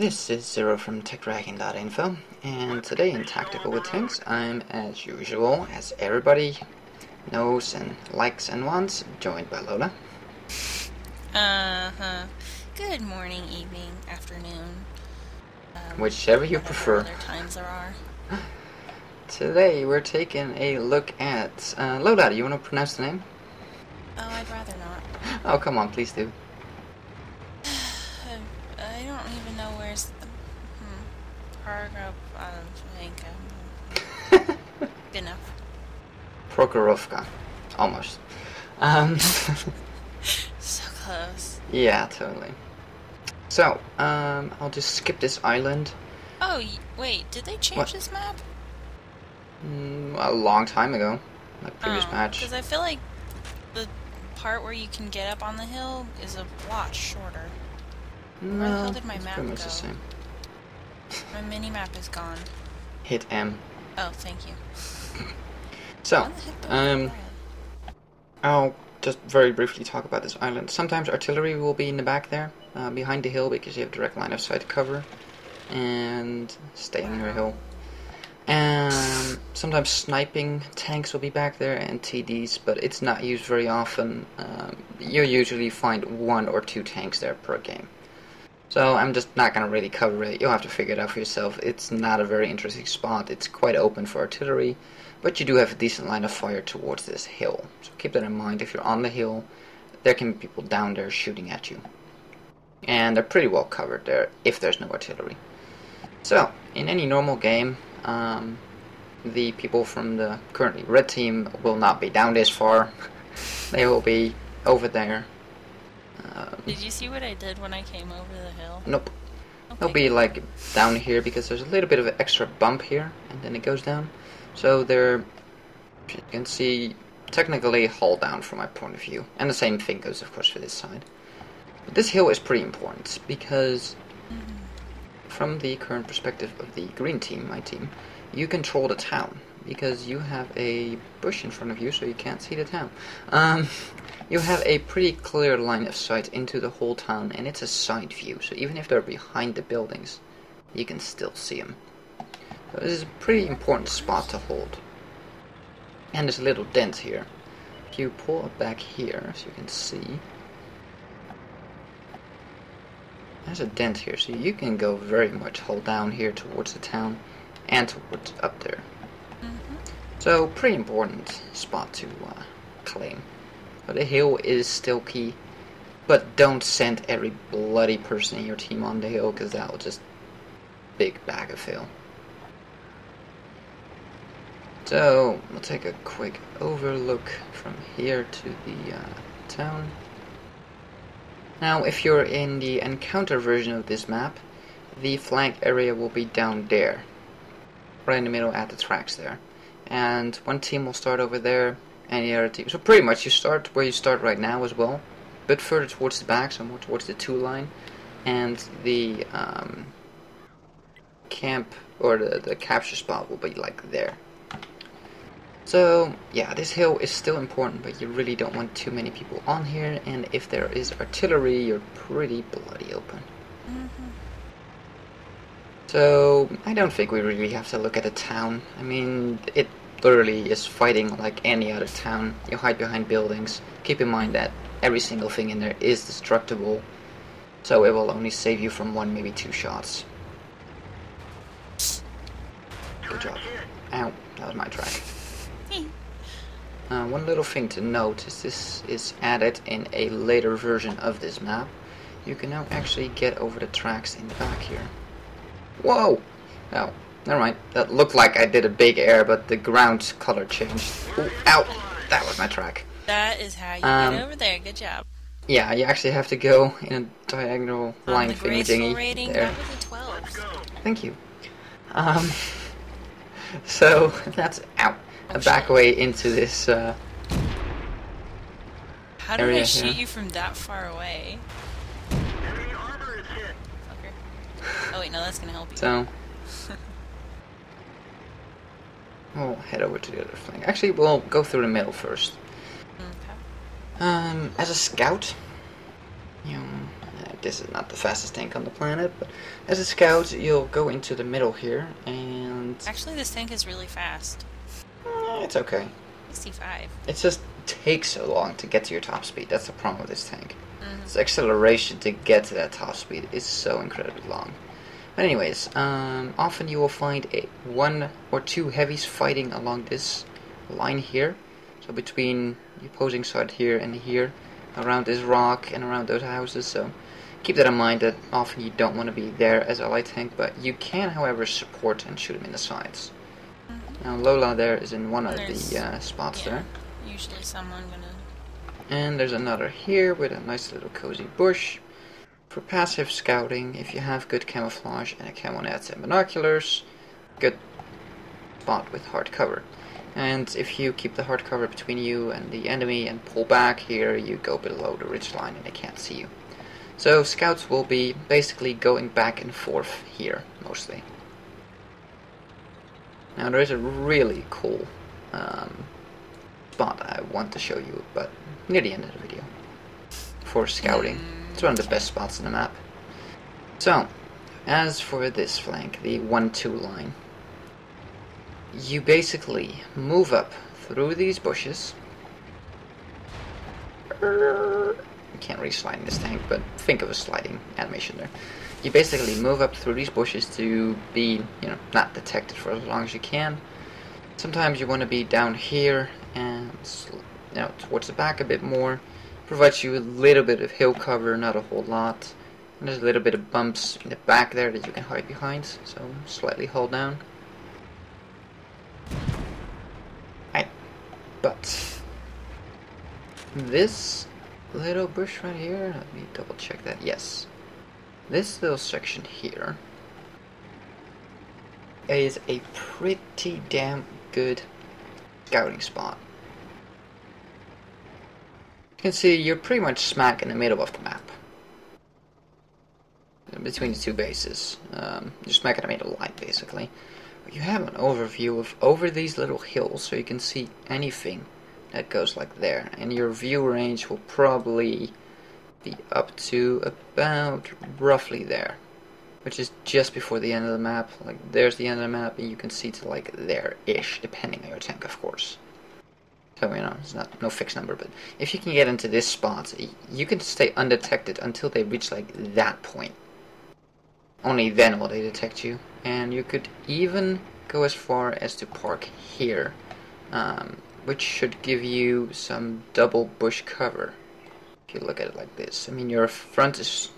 This is Zero from Techdragon.info, and today in Tactical with Tanks, I'm, as usual, as everybody knows and likes and wants, joined by Lola. Good morning, evening, afternoon. Whichever you prefer. Other times there are. Today we're taking a look at... Lola, do you want to pronounce the name? Oh, I'd rather not. Oh, come on, please do. I don't even know where's the... Paragraph, I think, good enough. Prokhorovka. Almost. So close. Yeah, totally. So, I'll just skip this island. Oh, wait, did they change this map? A long time ago. Like previous patch. Because I feel like the part where you can get up on the hill is a lot shorter. No, where the hell did my map pretty much go? the same. My mini-map is gone. Hit M. Oh, thank you. So, I'll just very briefly talk about this island. Sometimes artillery will be in the back there, behind the hill, because you have direct line of sight cover, and stay on your hill. And sometimes sniping tanks will be back there, and TDs, but it's not used very often. You usually find 1 or 2 tanks there per game. So I'm just not going to really cover it. You'll have to figure it out for yourself. It's not a very interesting spot. It's quite open for artillery, but you do have a decent line of fire towards this hill. So keep that in mind. If you're on the hill, there can be people down there shooting at you. And they're pretty well covered there if there's no artillery. So, in any normal game, the people from the currently red team will not be down this far. They will be over there. Did you see what I did when I came over the hill? Nope. Okay. They'll be like down here because there's a little bit of an extra bump here, and then it goes down. So they're, you can see, technically hull down from my point of view. And the same thing goes, of course, for this side. But this hill is pretty important because, from the current perspective of the green team, my team, you control the town because you have a bush in front of you, so you can't see the town. You have a pretty clear line of sight into the whole town, and it's a side view, so even if they're behind the buildings, you can still see them. So this is a pretty important spot to hold. And there's a little dent here. If you pull it back here, as you can see, there's a dent here, so you can go very much hold down here towards the town and towards up there. So, pretty important spot to claim. But the hill is still key, but don't send every bloody person in your team on the hill, because that will just big bag of fail. So, we'll take a quick overlook from here to the town. Now, if you're in the encounter version of this map, the flank area will be down there, right in the middle at the tracks there. And one team will start over there, and the other team. So pretty much you start where you start right now as well, but further towards the back, so more towards the 2 line, and the camp or the capture spot will be like there. So yeah, this hill is still important, but you really don't want too many people on here, and if there is artillery, you're pretty bloody open. So I don't think we really have to look at a town. I mean, it literally is fighting like any other town. You hide behind buildings. Keep in mind that every single thing in there is destructible, so it will only save you from 1, maybe 2 shots. Good job. Ow, that was my track. One little thing to note is this is added in a later version of this map. You can now actually get over the tracks in the back here. Whoa! Oh, never mind. That looked like I did a big air, but the ground color changed. Ooh, ow! That was my track. That is how you get over there. Good job. Yeah, you actually have to go in a diagonal line thingy rating, there. that was a 12. Thank you. So that's a back way into this How did area I shoot here. you from that far away? Okay. Oh wait, no, that's gonna help you. So we'll head over to the other flank. Actually, we'll go through the middle first. Okay. As a scout, you know, this is not the fastest tank on the planet, but as a scout, you'll go into the middle here, and Actually, this tank is really fast. it's okay. 65. It just takes so long to get to your top speed. That's the problem with this tank. Its acceleration to get to that top speed is so incredibly long. But anyways, often you will find one or two heavies fighting along this line here. So between the opposing side here and here, around this rock and around those houses. So keep that in mind, that often you don't want to be there as a light tank, but you can, however, support and shoot them in the sides. Now Lola there is in one of the spots there. Usually someone gonna... And there's another here with a nice little cozy bush. For passive scouting, if you have good camouflage and a camo net and binoculars, good spot with hard cover. And if you keep the hard cover between you and the enemy and pull back here, you go below the ridge line and they can't see you. So scouts will be basically going back and forth here, mostly. Now there is a really cool spot I want to show you, but near the end of the video. For scouting. It's one of the best spots on the map. So, as for this flank, the 1-2 line, you basically move up through these bushes. You can't really slide in this tank, but think of a sliding animation there. You basically move up through these bushes to be, not detected for as long as you can. Sometimes you want to be down here and, towards the back a bit more. Provides you a little bit of hill cover, not a whole lot. And there's a little bit of bumps in the back there that you can hide behind, so slightly hold down. Right. But this little bush right here, let me double check that. Yes. This little section here is a pretty damn good scouting spot. You can see you're pretty much smack in the middle of the map. Between the two bases. You're smack in the middle line, basically. But you have an overview of over these little hills, so you can see anything that goes like there. And your view range will probably be up to about roughly there. Which is just before the end of the map. Like, there's the end of the map, and you can see to like there-ish, depending on your tank, of course. So, it's no fixed number, but if you can get into this spot, you can stay undetected until they reach, like, that point. Only then will they detect you. And you could even go as far as to park here, which should give you some double bush cover, if you look at it like this. I mean, your front is,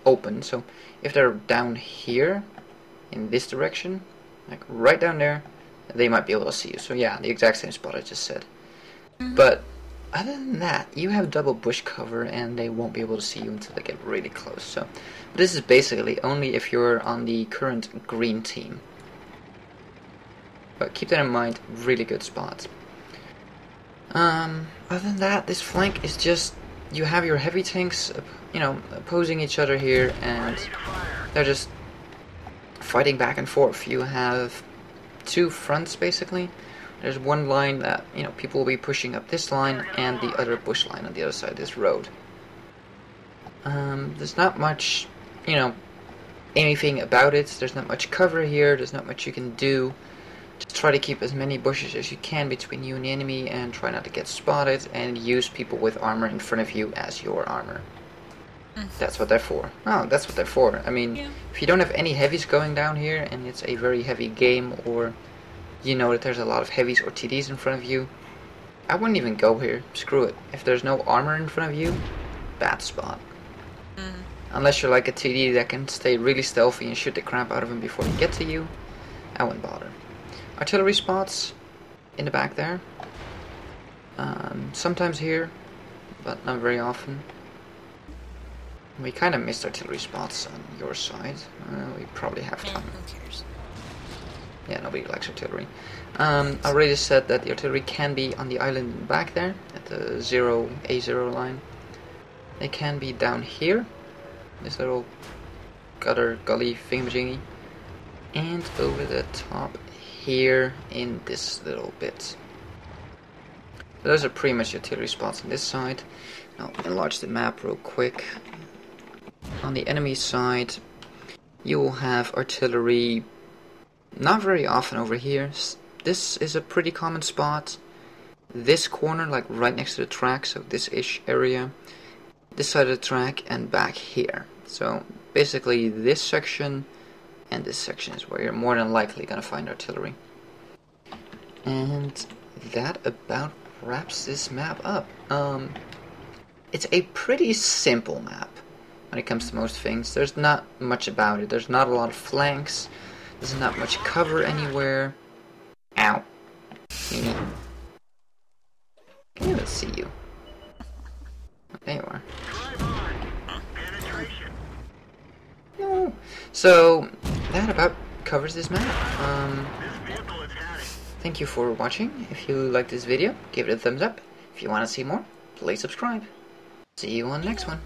open, so if they're down here, in this direction, like right down there, they might be able to see you. So yeah, the exact same spot I just said. But other than that, you have double bush cover and they won't be able to see you until they get really close. So this is basically only if you're on the current green team. But keep that in mind, really good spot. Other than that, this flank is just, you have your heavy tanks, opposing each other here, and they're just fighting back and forth. You have two fronts, basically. There's one line that, people will be pushing up this line, and the other bush line on the other side of this road. There's not much, anything about it. There's not much cover here. There's not much you can do. Just try to keep as many bushes as you can between you and the enemy, and try not to get spotted, and use people with armor in front of you as your armor. That's what they're for. Oh, that's what they're for. I mean, if you don't have any heavies going down here, and it's a very heavy game, or you know that there's a lot of heavies or TDs in front of you, I wouldn't even go here. Screw it. If there's no armor in front of you, bad spot. Unless you're like a TD that can stay really stealthy and shoot the crap out of him before he gets to you, I wouldn't bother. Artillery spots in the back there. Sometimes here, but not very often. We kind of missed artillery spots on your side. We probably have time. Who cares? Yeah, nobody likes artillery. I already said that the artillery can be on the island in the back there, at the A0 line. They can be down here, this little gutter gully thingamajiggy, and over the top here in this little bit. Those are pretty much artillery spots on this side. I'll enlarge the map real quick. on the enemy side, you will have artillery not very often over here. This is a pretty common spot. This corner, like right next to the track, so this-ish area, this side of the track, and back here. So basically this section and this section is where you're more than likely going to find artillery. And that about wraps this map up. It's a pretty simple map when it comes to most things. There's not much about it. There's not a lot of flanks. There's not much cover anywhere. Ow. Can't even see you. Oh, there you are. No. So, that about covers this map. Thank you for watching. If you liked this video, give it a thumbs up. If you want to see more, please subscribe. See you on the next one.